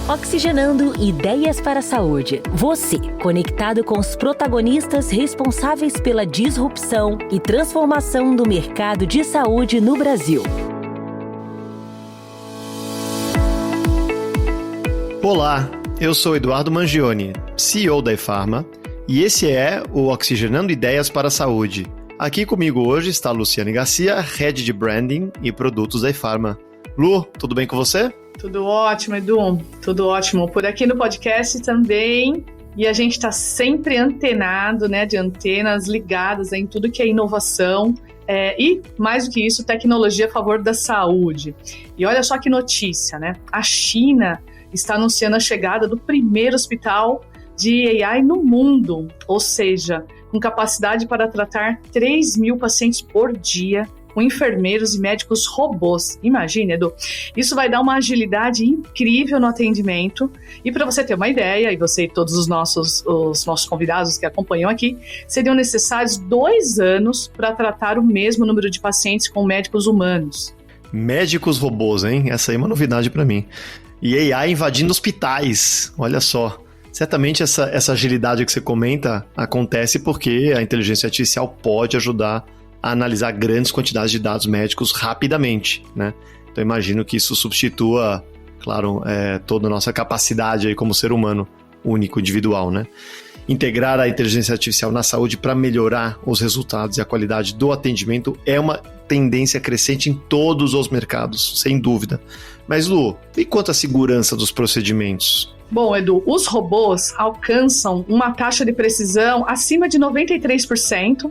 Oxigenando ideias para a saúde. Você, conectado com os protagonistas responsáveis pela disrupção e transformação do mercado de saúde no Brasil. Olá, eu sou Eduardo Mangione, CEO da ePharma, e esse é o Oxigenando Ideias para a Saúde. Aqui comigo hoje está a Luciane Garcia, Head de Branding e Produtos da ePharma. Lu, tudo bem com você? Tudo ótimo, Edu. Tudo ótimo. Por aqui no podcast também. E a gente está sempre antenado, né, de antenas ligadas em tudo que é inovação. E, mais do que isso, tecnologia a favor da saúde. E olha só que notícia, né? A China está anunciando a chegada do primeiro hospital de AI no mundo. Ou seja, com capacidade para tratar 3 mil pacientes por dia, com enfermeiros e médicos robôs. Imagina, Edu, isso vai dar uma agilidade incrível no atendimento. E para você ter uma ideia, e você e todos os nossos convidados que acompanham aqui, seriam necessários 2 anos para tratar o mesmo número de pacientes com médicos humanos. Médicos robôs, hein? Essa aí é uma novidade para mim. E AI invadindo hospitais, olha só. Certamente essa agilidade que você comenta acontece porque a inteligência artificial pode ajudar a analisar grandes quantidades de dados médicos rapidamente, né? Então imagino que isso substitua, claro, toda a nossa capacidade aí como ser humano único, individual, né? Integrar a inteligência artificial na saúde para melhorar os resultados e a qualidade do atendimento é uma tendência crescente em todos os mercados, sem dúvida. Mas Lu, e quanto à segurança dos procedimentos? Bom, Edu, os robôs alcançam uma taxa de precisão acima de 93%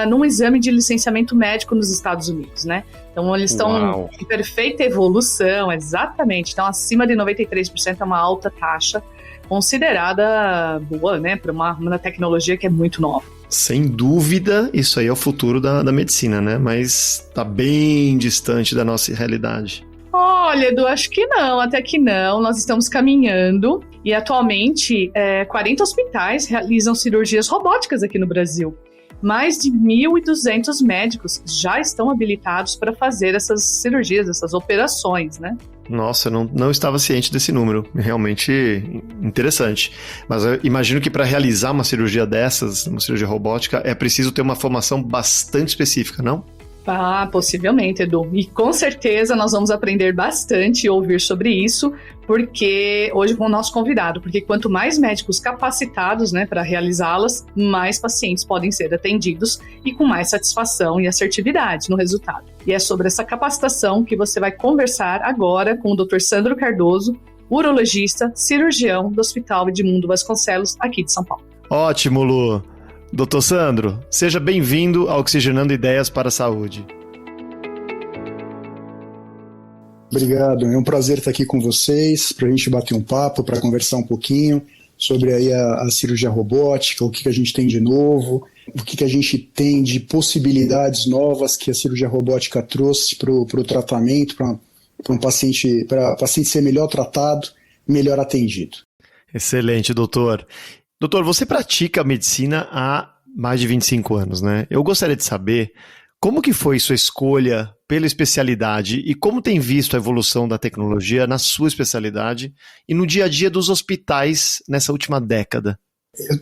num exame de licenciamento médico nos Estados Unidos, né? Então, eles estão em perfeita evolução, exatamente. Então, acima de 93% é uma alta taxa, considerada boa, né? Para uma tecnologia que é muito nova. Sem dúvida, isso aí é o futuro da medicina, né? Mas está bem distante da nossa realidade. Olha, Edu, acho que não, até que não. Nós estamos caminhando e atualmente 40 hospitais realizam cirurgias robóticas aqui no Brasil. Mais de 1.200 médicos já estão habilitados para fazer essas cirurgias, essas operações, né? Nossa, eu não estava ciente desse número, realmente interessante. Mas eu imagino que para realizar uma cirurgia dessas, uma cirurgia robótica, é preciso ter uma formação bastante específica, não? Ah, possivelmente, Edu. E com certeza nós vamos aprender bastante e ouvir sobre isso, porque hoje com o nosso convidado, porque quanto mais médicos capacitados, né, para realizá-las, mais pacientes podem ser atendidos e com mais satisfação e assertividade no resultado. E é sobre essa capacitação que você vai conversar agora com o Dr. Sandro Cardoso, urologista, cirurgião do Hospital Edmundo Vasconcelos, aqui de São Paulo. Ótimo, Lu! Dr. Sandro, seja bem-vindo ao Oxigenando Ideias para a Saúde. Obrigado, é um prazer estar aqui com vocês, para a gente bater um papo, para conversar um pouquinho sobre aí a cirurgia robótica, o que a gente tem de novo, o que a gente tem de possibilidades novas que a cirurgia robótica trouxe para o tratamento, para o paciente ser melhor tratado, melhor atendido. Excelente, doutor. Doutor, você pratica medicina há mais de 25 anos, né? Eu gostaria de saber como que foi sua escolha pela especialidade e como tem visto a evolução da tecnologia na sua especialidade e no dia a dia dos hospitais nessa última década.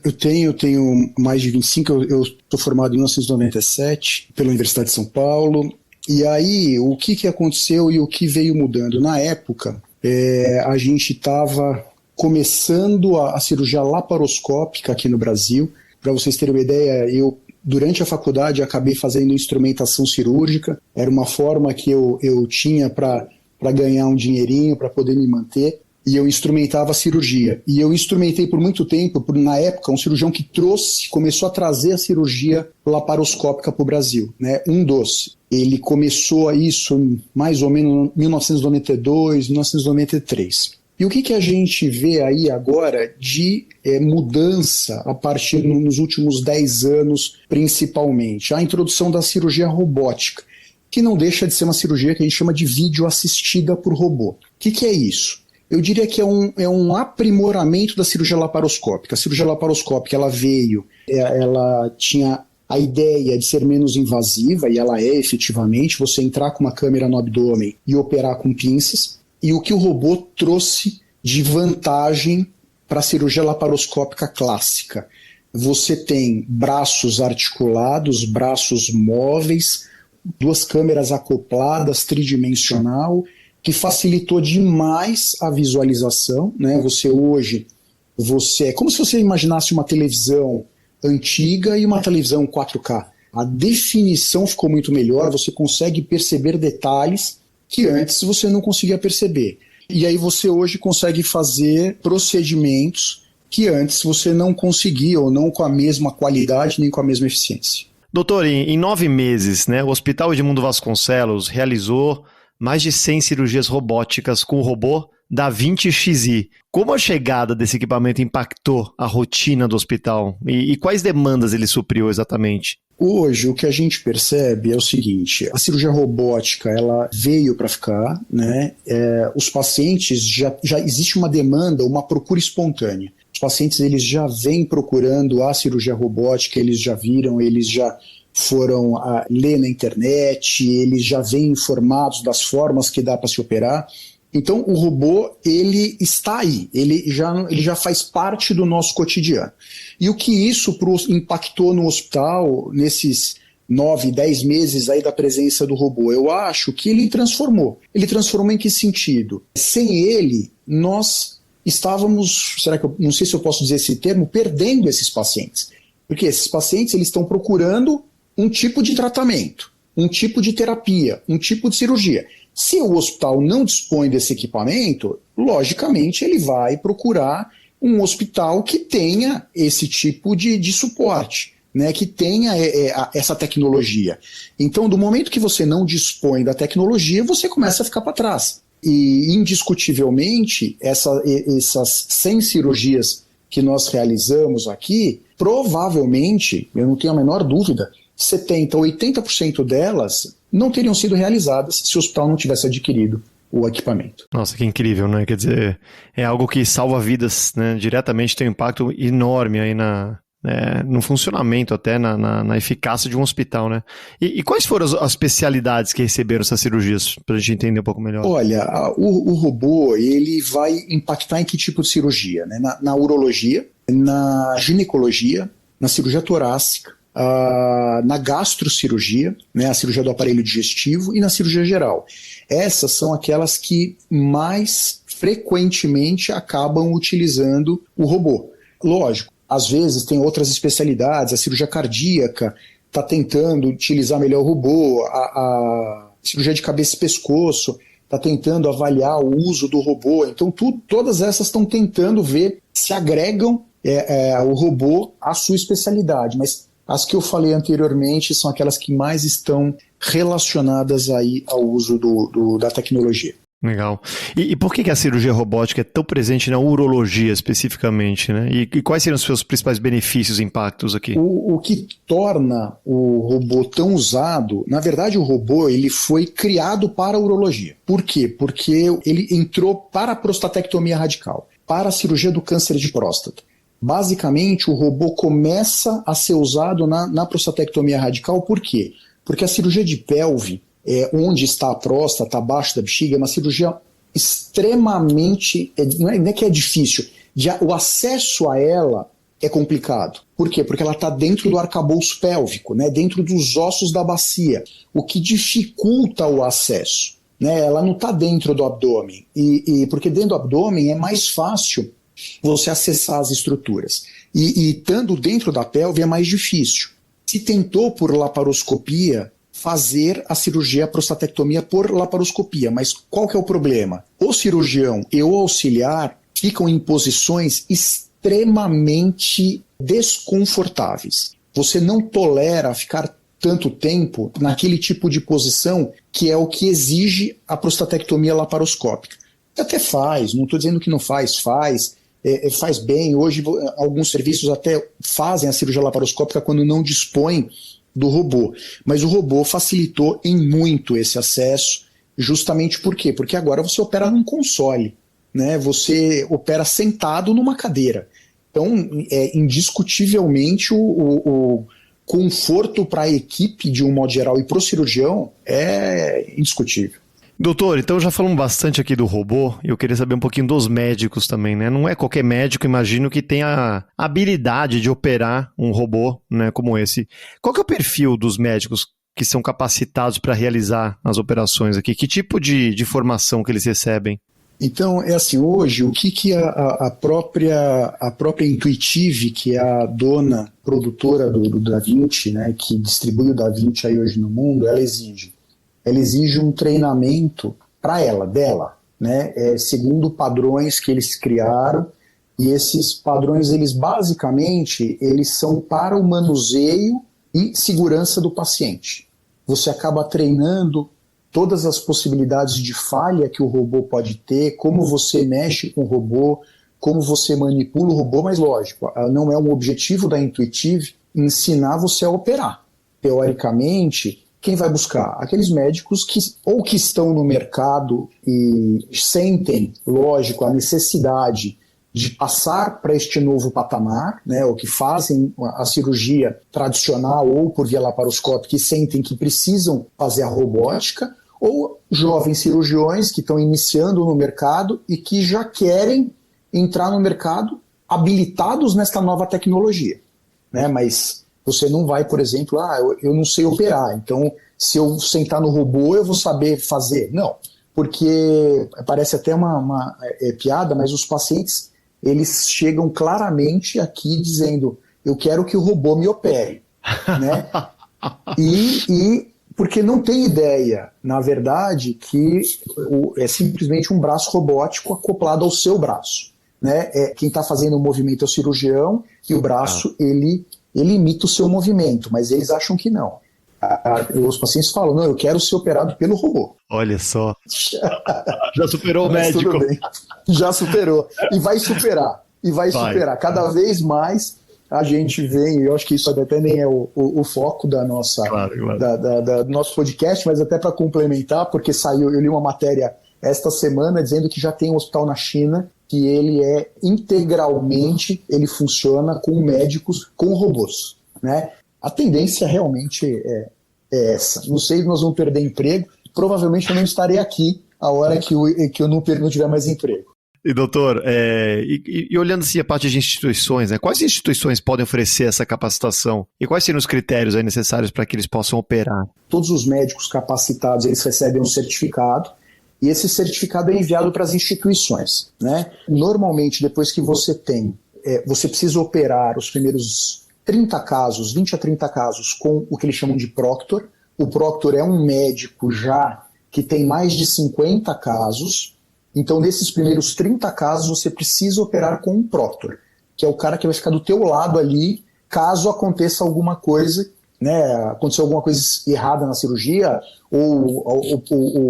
Eu tenho mais de 25, eu estou formado em 1997 pela Universidade de São Paulo. E aí, o que aconteceu e o que veio mudando? Na época, a gente estava começando a cirurgia laparoscópica aqui no Brasil. Para vocês terem uma ideia, eu, durante a faculdade, acabei fazendo instrumentação cirúrgica. Era uma forma que eu tinha para ganhar um dinheirinho, para poder me manter. E eu instrumentava a cirurgia. E eu instrumentei por muito tempo, na época, um cirurgião que começou a trazer a cirurgia laparoscópica para o Brasil, né? Ele começou isso mais ou menos em 1992, 1993. E o que a gente vê aí agora de mudança a partir nos últimos 10 anos, principalmente? A introdução da cirurgia robótica, que não deixa de ser uma cirurgia que a gente chama de vídeo assistida por robô. O que é isso? Eu diria que é um aprimoramento da cirurgia laparoscópica. A cirurgia laparoscópica ela tinha a ideia de ser menos invasiva, e ela é efetivamente, você entrar com uma câmera no abdômen e operar com pinças. E o que o robô trouxe de vantagem para a cirurgia laparoscópica clássica. Você tem braços articulados, braços móveis, 2 câmeras acopladas, tridimensional, que facilitou demais a visualização, né? Você é como se você imaginasse uma televisão antiga e uma televisão 4K. A definição ficou muito melhor, você consegue perceber detalhes que antes você não conseguia perceber. E aí você hoje consegue fazer procedimentos que antes você não conseguia, ou não com a mesma qualidade, nem com a mesma eficiência. Doutor, em 9 meses, né, o Hospital Edmundo Vasconcelos realizou mais de 100 cirurgias robóticas com o robô da Da-Vinci Xi. Como a chegada desse equipamento impactou a rotina do hospital? E quais demandas ele supriu exatamente? Hoje, o que a gente percebe é o seguinte: a cirurgia robótica ela veio para ficar, né? Os pacientes, já existe uma demanda, uma procura espontânea. Os pacientes eles já vêm procurando a cirurgia robótica, eles já viram, eles já foram ler na internet, eles já vêm informados das formas que dá para se operar. Então o robô ele está aí, ele já faz parte do nosso cotidiano. E o que isso impactou no hospital nesses 9, 10 meses aí da presença do robô? Eu acho que ele transformou. Ele transformou em que sentido? Sem ele, nós estávamos, não sei se eu posso dizer esse termo, perdendo esses pacientes. Porque esses pacientes eles estão procurando um tipo de tratamento, um tipo de terapia, um tipo de cirurgia. Se o hospital não dispõe desse equipamento, logicamente ele vai procurar um hospital que tenha esse tipo de suporte, né, que tenha essa tecnologia. Então, do momento que você não dispõe da tecnologia, você começa a ficar para trás. E, indiscutivelmente, essas 100 cirurgias que nós realizamos aqui, provavelmente, eu não tenho a menor dúvida, 70%, 80% delas não teriam sido realizadas se o hospital não tivesse adquirido o equipamento. Nossa, que incrível, né? Quer dizer, é algo que salva vidas, né? Diretamente tem um impacto enorme aí no funcionamento, até na eficácia de um hospital, né? E quais foram as especialidades que receberam essas cirurgias, para a gente entender um pouco melhor? Olha, o robô, ele vai impactar em que tipo de cirurgia, né? Na urologia, na ginecologia, na cirurgia torácica, na gastrocirurgia, né, a cirurgia do aparelho digestivo, e na cirurgia geral. Essas são aquelas que mais frequentemente acabam utilizando o robô. Lógico, às vezes tem outras especialidades, a cirurgia cardíaca está tentando utilizar melhor o robô, a cirurgia de cabeça e pescoço está tentando avaliar o uso do robô. Então todas essas estão tentando ver se agregam o robô à sua especialidade, mas as que eu falei anteriormente são aquelas que mais estão relacionadas aí ao uso da tecnologia. Legal. E por que a cirurgia robótica é tão presente na urologia especificamente, né? E quais seriam os seus principais benefícios e impactos aqui? O que torna o robô tão usado, na verdade o robô ele foi criado para a urologia. Por quê? Porque ele entrou para a prostatectomia radical, para a cirurgia do câncer de próstata. Basicamente, o robô começa a ser usado na prostatectomia radical. Por quê? Porque a cirurgia de pelve, onde está a próstata, abaixo da bexiga, é uma cirurgia extremamente... Não é que é difícil, o acesso a ela é complicado. Por quê? Porque ela está dentro do arcabouço pélvico, né, dentro dos ossos da bacia, o que dificulta o acesso. Né, ela não está dentro do abdômen, porque dentro do abdômen é mais fácil você acessar as estruturas. E estando dentro da pelve é mais difícil. Se tentou por laparoscopia fazer a cirurgia, a prostatectomia por laparoscopia, mas qual que é o problema? O cirurgião e o auxiliar ficam em posições extremamente desconfortáveis. Você não tolera ficar tanto tempo naquele tipo de posição que é o que exige a prostatectomia laparoscópica. Até faz, não estou dizendo que não faz bem. Hoje alguns serviços até fazem a cirurgia laparoscópica quando não dispõem do robô, mas o robô facilitou em muito esse acesso, justamente por quê? Porque agora você opera num console, né? Você opera sentado numa cadeira. Então, indiscutivelmente o conforto para a equipe de um modo geral e para o cirurgião é indiscutível. Doutor, então já falamos bastante aqui do robô, e eu queria saber um pouquinho dos médicos também, né? Não é qualquer médico, imagino, que tenha a habilidade de operar um robô, né, como esse. Qual que é o perfil dos médicos que são capacitados para realizar as operações aqui? Que tipo de formação que eles recebem? Então, é assim, hoje, o que a própria Intuitive, que é a dona produtora do DaVinci, né, que distribui o DaVinci aí hoje no mundo, ela exige? Ela exige um treinamento para dela, né, segundo padrões que eles criaram, e esses padrões, eles basicamente, eles são para o manuseio e segurança do paciente. Você acaba treinando todas as possibilidades de falha que o robô pode ter, como você mexe com o robô, como você manipula o robô, mas lógico, não é um objetivo da Intuitive ensinar você a operar. Teoricamente, quem vai buscar? Aqueles médicos que estão no mercado e sentem, lógico, a necessidade de passar para este novo patamar, né, ou que fazem a cirurgia tradicional ou por via laparoscópica e sentem que precisam fazer a robótica, ou jovens cirurgiões que estão iniciando no mercado e que já querem entrar no mercado habilitados nesta nova tecnologia, né? Mas você não vai, por exemplo, eu não sei operar, então se eu sentar no robô eu vou saber fazer. Não, porque parece até uma piada, mas os pacientes, eles chegam claramente aqui dizendo, eu quero que o robô me opere, né? Porque não tem ideia, na verdade, que é simplesmente um braço robótico acoplado ao seu braço, né? Quem está fazendo o movimento é o cirurgião e o braço, ele imita o seu movimento, mas eles acham que não. Os pacientes falam, não, eu quero ser operado pelo robô. Olha só. Já superou o médico. Tudo bem. Já superou. E vai superar. Superar. Cada vez mais a gente vem, eu acho que isso até nem é o foco da nossa, claro. Do nosso podcast, mas até para complementar, porque eu li uma matéria esta semana dizendo que já tem um hospital na China que ele integralmente, ele funciona com médicos, com robôs, né? A tendência realmente é essa. Não sei se nós vamos perder emprego, provavelmente eu não estarei aqui a hora que eu não tiver mais emprego. E doutor, e olhando assim a parte de instituições, né, quais instituições podem oferecer essa capacitação? E quais seriam os critérios aí necessários para que eles possam operar? Todos os médicos capacitados, eles recebem um certificado, e esse certificado é enviado para as instituições, né? Normalmente, depois que você você precisa operar os primeiros 30 casos, 20 a 30 casos, com o que eles chamam de proctor. O proctor é um médico já que tem mais de 50 casos. Então, nesses primeiros 30 casos, você precisa operar com um proctor, que é o cara que vai ficar do teu lado ali, caso aconteça alguma coisa, né, aconteceu alguma coisa errada na cirurgia, ou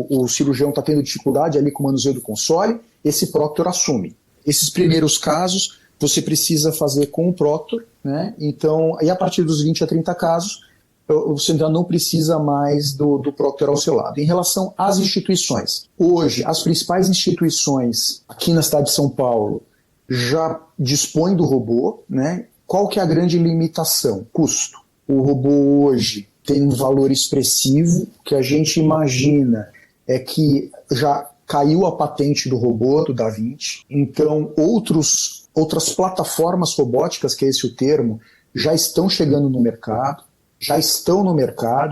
o cirurgião está tendo dificuldade ali com o manuseio do console, esse proctor assume. Esses primeiros casos, você precisa fazer com o proctor, né? Então, e a partir dos 20 a 30 casos, você ainda não precisa mais do proctor ao seu lado. Em relação às instituições, hoje, as principais instituições aqui na cidade de São Paulo já dispõem do robô, né? Qual que é a grande limitação? Custo. O robô hoje tem um valor expressivo, que a gente imagina é que já caiu a patente do robô, do DaVinci, então outras plataformas robóticas, que é esse o termo, já estão chegando no mercado,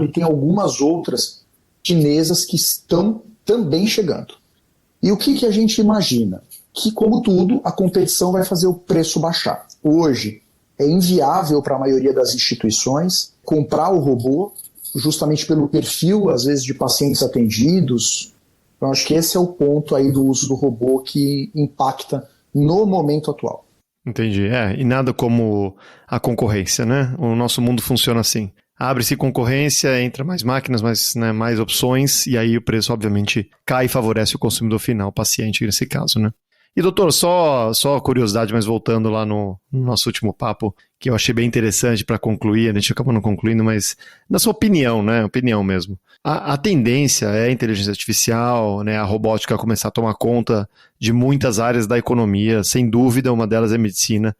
e tem algumas outras chinesas que estão também chegando. E o que a gente imagina? Que, como tudo, a competição vai fazer o preço baixar. Hoje, é inviável para a maioria das instituições comprar o robô, justamente pelo perfil, às vezes, de pacientes atendidos. Então, acho que esse é o ponto aí do uso do robô que impacta no momento atual. Entendi. E nada como a concorrência, né? O nosso mundo funciona assim. Abre-se concorrência, entra mais máquinas, mais opções, e aí o preço, obviamente, cai e favorece o consumidor final, o paciente, nesse caso, né? E, doutor, só curiosidade, mas voltando lá no nosso último papo, que eu achei bem interessante para concluir, a gente acabou não concluindo, mas na sua opinião, né? Opinião mesmo. A tendência é a inteligência artificial, né, a robótica começar a tomar conta de muitas áreas da economia, sem dúvida, uma delas é medicina.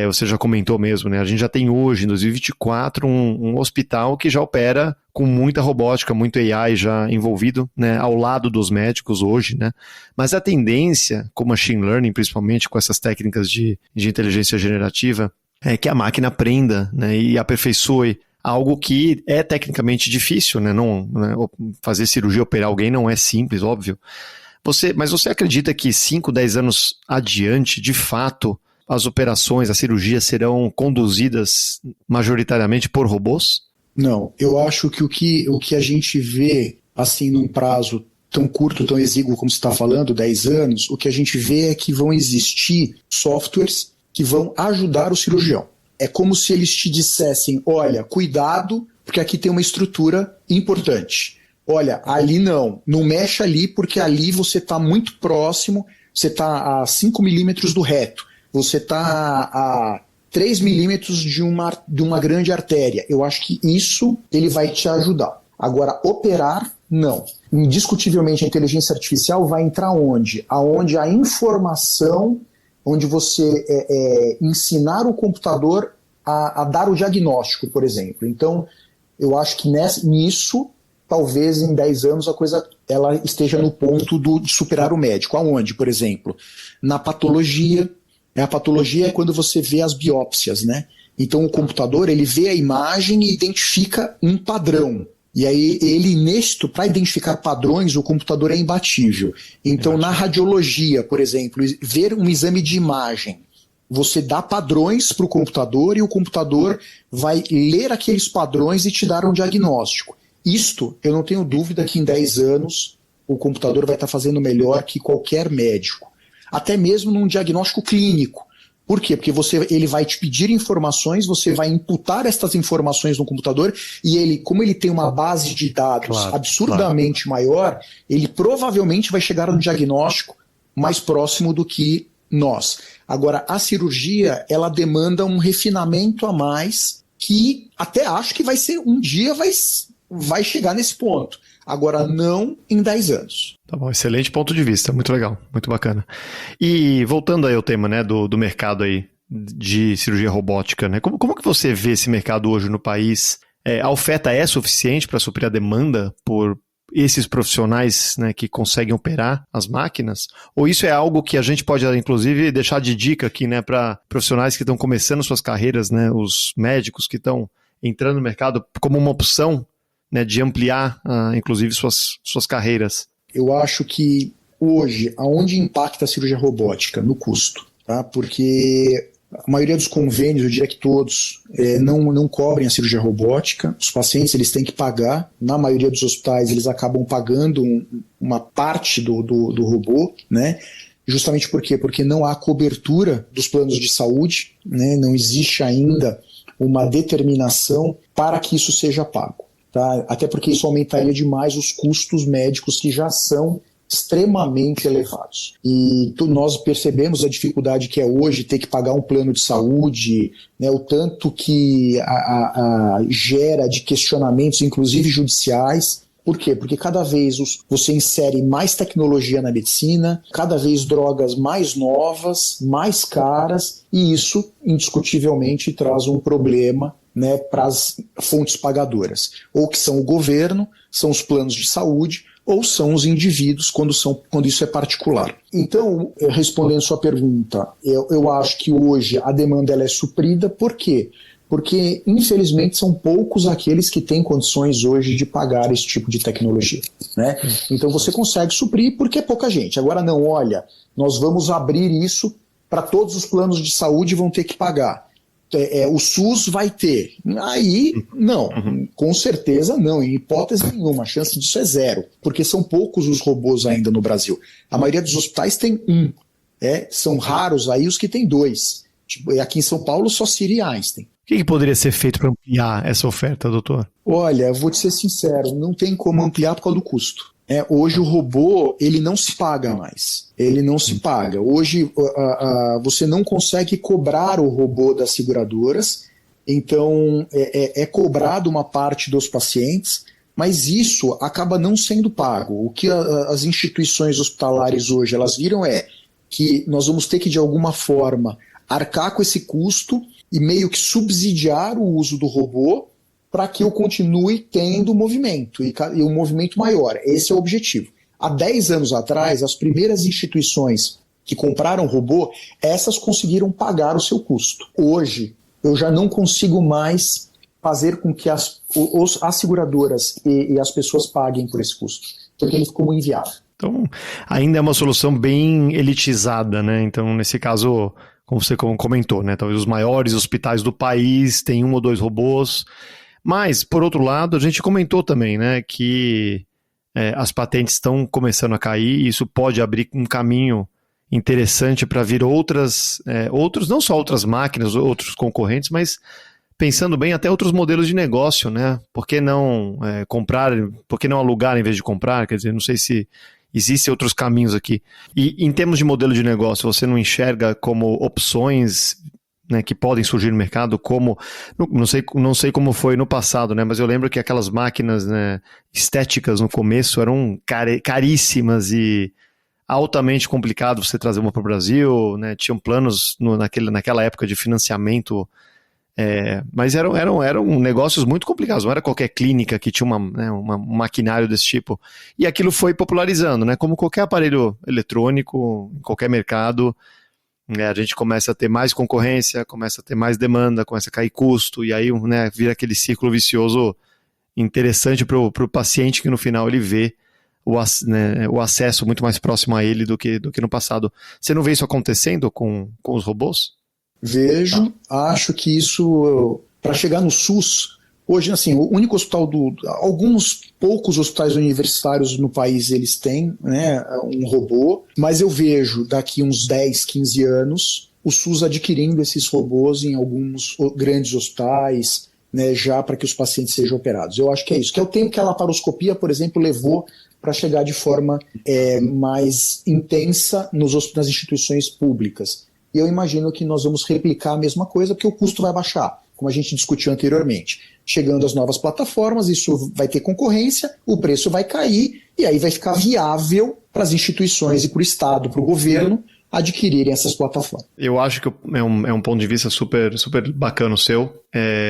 Você já comentou mesmo, né? A gente já tem hoje, em 2024, um hospital que já opera com muita robótica, muito AI já envolvido, né, ao lado dos médicos hoje, né? Mas a tendência, com machine learning, principalmente com essas técnicas de inteligência generativa, é que a máquina aprenda, né, e aperfeiçoe algo que é tecnicamente difícil, né? Fazer cirurgia, operar alguém não é simples, óbvio. Mas você acredita que 5, 10 anos adiante, de fato, as operações, as cirurgias serão conduzidas majoritariamente por robôs? Não, eu acho que o que a gente vê, assim, num prazo tão curto, tão exíguo como você está falando, 10 anos, o que a gente vê é que vão existir softwares que vão ajudar o cirurgião. É como se eles te dissessem, olha, cuidado, porque aqui tem uma estrutura importante. Olha, ali não mexe ali, porque ali você está muito próximo, você está a 5 milímetros do reto, você está a 3 milímetros de uma grande artéria. Eu acho que isso ele vai te ajudar. Agora, operar, não. Indiscutivelmente, a inteligência artificial vai entrar onde? Aonde a informação, onde você ensinar o computador a dar o diagnóstico, por exemplo. Então, eu acho que nisso, talvez em 10 anos a coisa ela esteja no ponto de superar o médico. Aonde, por exemplo? Na patologia. A patologia é quando você vê as biópsias, né? Então o computador ele vê a imagem e identifica um padrão. E aí para identificar padrões, o computador é imbatível. Então na radiologia, por exemplo, ver um exame de imagem, você dá padrões para o computador e o computador vai ler aqueles padrões e te dar um diagnóstico. Isto, eu não tenho dúvida que em 10 anos o computador vai estar fazendo melhor que qualquer médico. Até mesmo num diagnóstico clínico. Por quê? Porque ele vai te pedir informações, você vai imputar estas informações no computador e ele, como ele tem uma base de dados absurdamente maior, ele provavelmente vai chegar no diagnóstico mais próximo do que nós. Agora, a cirurgia, ela demanda um refinamento a mais que até acho que vai ser um dia vai chegar nesse ponto. Agora, não em 10 anos. Tá bom, excelente ponto de vista, muito legal, muito bacana. E voltando aí ao tema, né, do mercado aí de cirurgia robótica, né, como que você vê esse mercado hoje no país? A oferta é suficiente para suprir a demanda por esses profissionais, né, que conseguem operar as máquinas? Ou isso é algo que a gente pode, inclusive, deixar de dica aqui, né, para profissionais que estão começando suas carreiras, né, os médicos que estão entrando no mercado como uma opção, né, de ampliar, inclusive, suas carreiras? Eu acho que hoje, aonde impacta a cirurgia robótica? No custo. Tá? Porque a maioria dos convênios, eu diria que todos, não cobrem a cirurgia robótica. Os pacientes eles têm que pagar. Na maioria dos hospitais, eles acabam pagando uma parte do robô, né? Justamente por quê? Porque não há cobertura dos planos de saúde, né? Não existe ainda uma determinação para que isso seja pago. Tá? Até porque isso aumentaria demais os custos médicos que já são extremamente elevados. E nós percebemos a dificuldade que é hoje ter que pagar um plano de saúde, né, o tanto que gera de questionamentos, inclusive judiciais. Por quê? Porque cada vez você insere mais tecnologia na medicina, cada vez drogas mais novas, mais caras, e isso indiscutivelmente traz um problema, né, para as fontes pagadoras, ou que são o governo, são os planos de saúde, ou são os indivíduos quando isso é particular. Então, respondendo sua pergunta, eu acho que hoje a demanda ela é suprida. Por quê? Porque, infelizmente, são poucos aqueles que têm condições hoje de pagar esse tipo de tecnologia, né? Então você consegue suprir porque é pouca gente. Agora não, olha, nós vamos abrir isso para todos os planos de saúde, vão ter que pagar. O SUS vai ter. Aí, não. Com certeza não. Em hipótese nenhuma. A chance disso é zero. Porque são poucos os robôs ainda no Brasil. A maioria dos hospitais tem um. São raros aí os que tem 2. Tipo, aqui em São Paulo só Siri e Einstein. O que poderia ser feito para ampliar essa oferta, doutor? Olha, eu vou te ser sincero. Não tem como ampliar por causa do custo. Hoje o robô, ele não se paga mais. Ele não se paga. Hoje você não consegue cobrar o robô das seguradoras Então, é cobrado uma parte dos pacientes, mas isso acaba não sendo pago. O que as instituições hospitalares hoje elas viram é que nós vamos ter que, de alguma forma, arcar com esse custo e meio que subsidiar o uso do robô para que eu continue tendo movimento, e um movimento maior. Esse é o objetivo. Há 10 anos atrás, as primeiras instituições que compraram robô, essas conseguiram pagar o seu custo. Hoje, eu já não consigo mais fazer com que as seguradoras e as pessoas paguem por esse custo, porque ele ficou muito inviável. Então, ainda é uma solução bem elitizada, né? Então, nesse caso, como você comentou, né? Talvez os maiores hospitais do país tenham 1 ou 2 robôs. Mas, por outro lado, a gente comentou também, né, que as patentes estão começando a cair e isso pode abrir um caminho interessante para vir outros, não só outras máquinas, outros concorrentes, mas pensando bem até outros modelos de negócio, né? Por que não comprar, por que não alugar em vez de comprar? Quer dizer, não sei se existem outros caminhos aqui. E em termos de modelo de negócio, você não enxerga como opções, né, que podem surgir no mercado, como, não sei como foi no passado, né, mas eu lembro que aquelas máquinas, né, estéticas no começo eram caríssimas e altamente complicado você trazer uma para o Brasil, né, tinham planos naquela época de financiamento, mas eram negócios muito complicados, não era qualquer clínica que tinha um maquinário desse tipo, e aquilo foi popularizando, né, como qualquer aparelho eletrônico, em qualquer mercado, a gente começa a ter mais concorrência, começa a ter mais demanda, começa a cair custo, e aí, né, vira aquele círculo vicioso interessante para o paciente, que no final ele vê o acesso muito mais próximo a ele do que no passado. Você não vê isso acontecendo com os robôs? Vejo, acho que isso, para chegar no SUS, hoje, assim, o único hospital alguns poucos hospitais universitários no país, eles têm, né, um robô, mas eu vejo daqui uns 10, 15 anos o SUS adquirindo esses robôs em alguns grandes hospitais, né, já para que os pacientes sejam operados. Eu acho que é isso, que é o tempo que a laparoscopia, por exemplo, levou para chegar de forma mais intensa nas instituições públicas. E eu imagino que nós vamos replicar a mesma coisa, porque o custo vai baixar, como a gente discutiu anteriormente. Chegando às novas plataformas, isso vai ter concorrência, o preço vai cair, e aí vai ficar viável para as instituições e para o Estado, para o governo, adquirirem essas plataformas. Eu acho que é um ponto de vista super, super bacana o seu.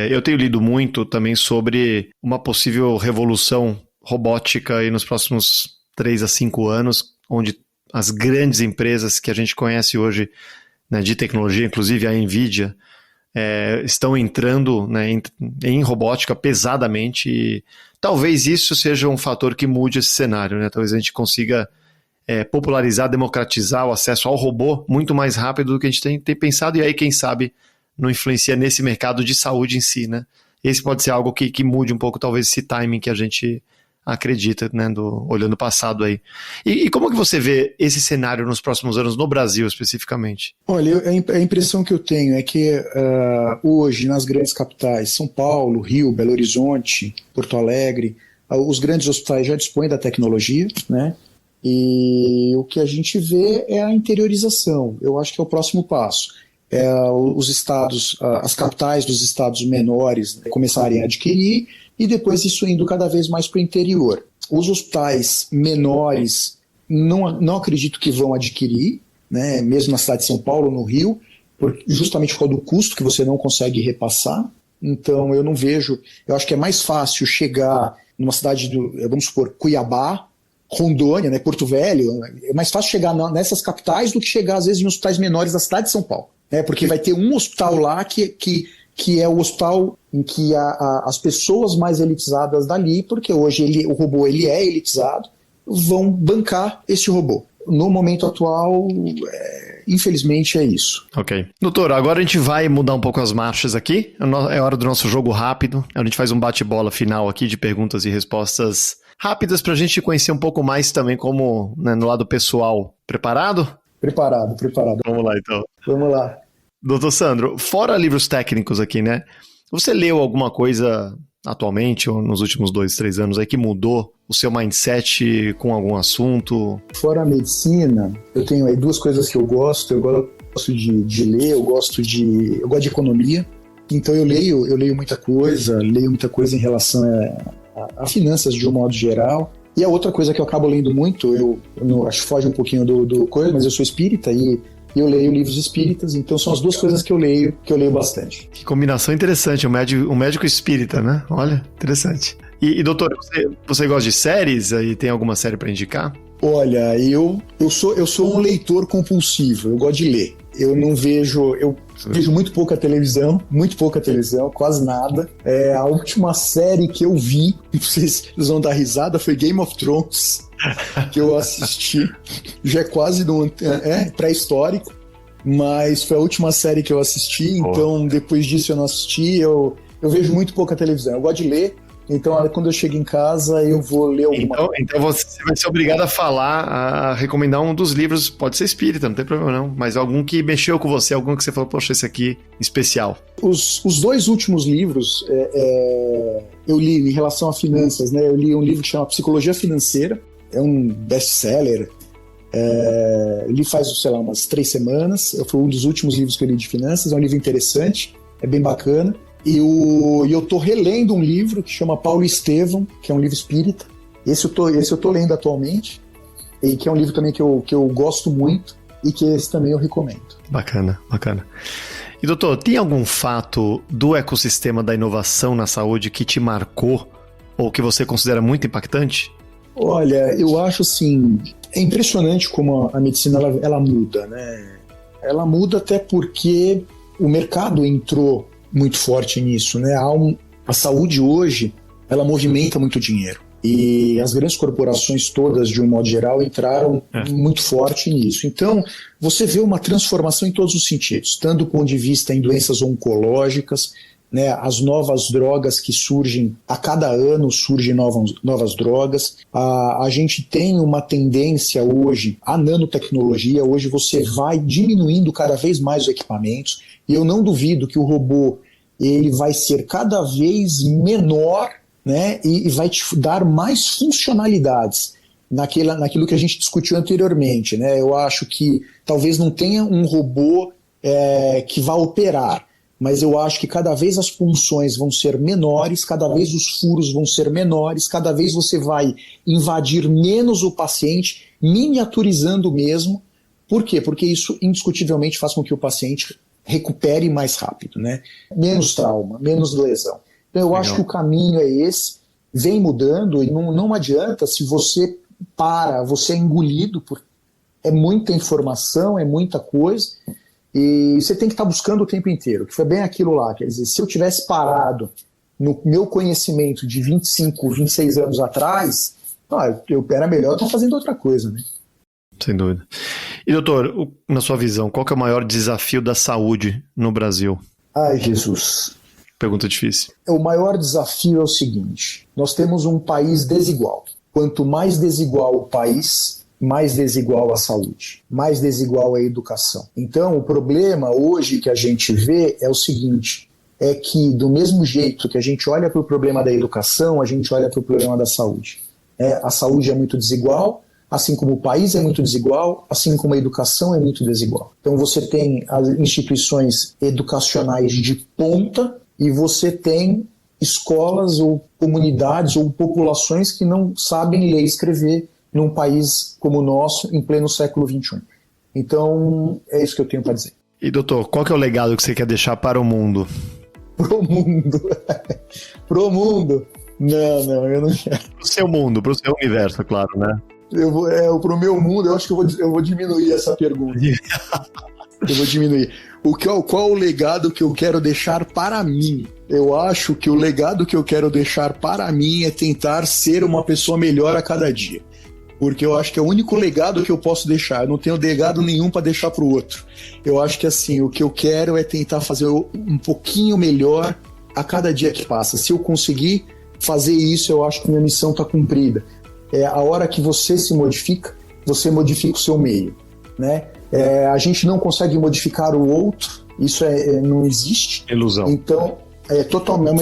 Eu tenho lido muito também sobre uma possível revolução robótica aí nos próximos 3 a 5 anos, onde as grandes empresas que a gente conhece hoje, né, de tecnologia, inclusive a NVIDIA, estão entrando, né, em robótica pesadamente, e talvez isso seja um fator que mude esse cenário, né? Talvez a gente consiga popularizar, democratizar o acesso ao robô muito mais rápido do que a gente tem pensado, e aí quem sabe não influencia nesse mercado de saúde em si, né? Esse pode ser algo que mude um pouco talvez esse timing que a gente acredita, né, olhando o passado aí. E como que você vê esse cenário nos próximos anos no Brasil, especificamente? Olha, a impressão que eu tenho é que hoje, nas grandes capitais, São Paulo, Rio, Belo Horizonte, Porto Alegre, os grandes hospitais já dispõem da tecnologia, né? E o que a gente vê é a interiorização. Eu acho que é o próximo passo. Os estados, as capitais dos estados menores, né, começarem a adquirir, e depois isso indo cada vez mais para o interior. Os hospitais menores não acredito que vão adquirir, né, mesmo na cidade de São Paulo, no Rio, justamente por causa do custo que você não consegue repassar. Então eu não vejo, eu acho que é mais fácil chegar numa cidade, vamos supor, Cuiabá, Rondônia, né, Porto Velho, é mais fácil chegar nessas capitais do que chegar às vezes em hospitais menores da cidade de São Paulo, né, porque vai ter um hospital lá que é o hospital em que as pessoas mais elitizadas dali, porque hoje o robô ele é elitizado, vão bancar esse robô. No momento atual, infelizmente é isso. Ok. Doutor, agora a gente vai mudar um pouco as marchas aqui. É hora do nosso jogo rápido. A gente faz um bate-bola final aqui de perguntas e respostas rápidas para a gente conhecer um pouco mais também como, né, no lado pessoal. Preparado? Preparado. Vamos lá, então. Vamos lá. Doutor Sandro, fora livros técnicos aqui, né? Você leu alguma coisa atualmente, ou nos últimos 2, 3 anos aí, que mudou o seu mindset com algum assunto? Fora a medicina, eu tenho aí 2 coisas que eu gosto. Eu gosto de ler, eu gosto de economia. Então eu leio muita coisa em relação a finanças de um modo geral. E a outra coisa que eu acabo lendo muito, eu acho que foge um pouquinho do coisa, mas eu sou espírita e eu leio livros espíritas, então são as duas coisas que eu leio bastante. Que combinação interessante, um médico espírita, né? Olha, interessante. E doutor, você gosta de séries? Aí tem alguma série para indicar? Olha, eu sou um leitor compulsivo, eu gosto de ler. Eu vejo muito pouca televisão, quase nada. A última série que eu vi, vocês vão dar risada, foi Game of Thrones, que eu assisti. Já é quase pré-histórico, mas foi a última série que eu assisti, então depois disso eu não assisti. Eu vejo muito pouca televisão, eu gosto de ler. Então, quando eu chego em casa, eu vou ler alguma coisa. Então você vai ser obrigado a recomendar um dos livros, pode ser espírita, não tem problema não, mas algum que mexeu com você, algum que você falou, poxa, esse aqui especial. Os dois últimos livros eu li em relação a finanças, né? Eu li um livro que chama Psicologia Financeira, é um best-seller, li faz, sei lá, umas 3 semanas, foi um dos últimos livros que eu li de finanças, é um livro interessante, é bem bacana. E eu tô relendo um livro que chama Paulo Estevam, que é um livro espírita. Esse eu tô lendo atualmente, e que é um livro também que eu gosto muito, e que esse também eu recomendo. Bacana. E doutor, tem algum fato do ecossistema da inovação na saúde que te marcou, ou que você considera muito impactante? Olha, eu acho assim, é impressionante como a medicina ela muda, né? Ela muda até porque o mercado entrou muito forte nisso, né? A saúde hoje, ela movimenta muito dinheiro. E as grandes corporações todas, de um modo geral, entraram muito forte nisso. Então, você vê uma transformação em todos os sentidos, tanto do ponto de vista em doenças oncológicas, né? As novas drogas que surgem, a cada ano surgem novas drogas. A gente tem uma tendência hoje, a nanotecnologia, hoje você vai diminuindo cada vez mais os equipamentos, e eu não duvido que o robô ele vai ser cada vez menor, né, e vai te dar mais funcionalidades naquilo que a gente discutiu anteriormente, né? Eu acho que talvez não tenha um robô que vá operar, mas eu acho que cada vez as funções vão ser menores, cada vez os furos vão ser menores, cada vez você vai invadir menos o paciente, miniaturizando mesmo. Por quê? Porque isso indiscutivelmente faz com que o paciente recupere mais rápido, né? Menos trauma, menos lesão. Então eu acho que o caminho é esse, vem mudando, e não adianta se você você é engolido, porque é muita informação, é muita coisa, e você tem que estar buscando o tempo inteiro, que foi bem aquilo lá, quer dizer, se eu tivesse parado no meu conhecimento de 25, 26 anos atrás, eu era melhor estar fazendo outra coisa, né? Sem dúvida. E doutor, na sua visão, qual que é o maior desafio da saúde no Brasil? Ai, Jesus. Pergunta difícil. O maior desafio é o seguinte, nós temos um país desigual. Quanto mais desigual o país, mais desigual a saúde, mais desigual a educação. Então, o problema hoje que a gente vê é o seguinte, é que do mesmo jeito que a gente olha para o problema da educação, a gente olha para o problema da saúde. A saúde é muito desigual, assim como o país é muito desigual, assim como a educação é muito desigual. Então você tem as instituições educacionais de ponta e você tem escolas ou comunidades ou populações que não sabem ler e escrever num país como o nosso, em pleno século XXI. Então, é isso que eu tenho para dizer. E doutor, qual que é o legado que você quer deixar para o mundo? Pro mundo? Pro mundo? Não, eu não quero. Pro seu mundo, pro seu universo, claro, né? Pro meu mundo, eu acho que eu vou diminuir essa pergunta. Eu vou diminuir. Qual o legado que eu quero deixar para mim? Eu acho que o legado que eu quero deixar para mim é tentar ser uma pessoa melhor a cada dia. Porque eu acho que é o único legado que eu posso deixar. Eu não tenho legado nenhum para deixar para o outro. Eu acho que assim, o que eu quero é tentar fazer um pouquinho melhor a cada dia que passa. Se eu conseguir fazer isso, eu acho que minha missão está cumprida. A hora que você se modifica, você modifica o seu meio, né? A gente não consegue modificar o outro, isso não existe. Ilusão. Então, totalmente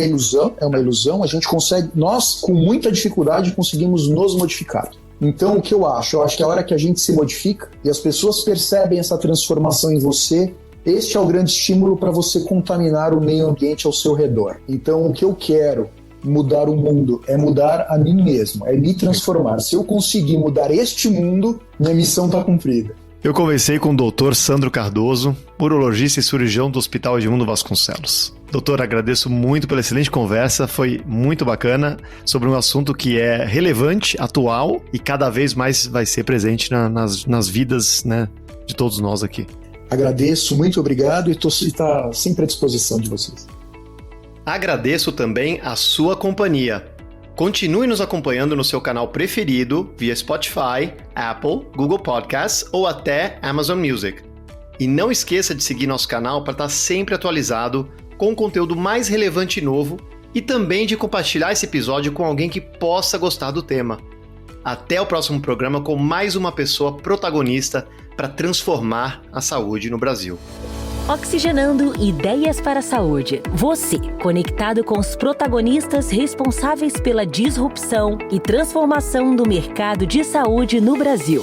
é uma ilusão. A gente consegue, nós com muita dificuldade conseguimos nos modificar. Então, o que eu acho? Eu acho que a hora que a gente se modifica e as pessoas percebem essa transformação em você, Este é o grande estímulo para você contaminar o meio ambiente ao seu redor. Então, o que eu quero mudar o mundo é mudar a mim mesmo, é me transformar. Se eu conseguir mudar este mundo, minha missão está cumprida. Eu conversei com o Dr. Sandro Cardoso, urologista e cirurgião do Hospital Edmundo Vasconcelos. Doutor, agradeço muito pela excelente conversa, foi muito bacana, sobre um assunto que é relevante, atual e cada vez mais vai ser presente nas vidas, né, de todos nós aqui. Agradeço, muito obrigado e estou sempre à disposição de vocês. Agradeço também a sua companhia. Continue nos acompanhando no seu canal preferido via Spotify, Apple, Google Podcasts ou até Amazon Music. E não esqueça de seguir nosso canal para estar sempre atualizado com o conteúdo mais relevante e novo e também de compartilhar esse episódio com alguém que possa gostar do tema. Até o próximo programa com mais uma pessoa protagonista para transformar a saúde no Brasil. Oxigenando Ideias para a Saúde. Você, conectado com os protagonistas responsáveis pela disrupção e transformação do mercado de saúde no Brasil.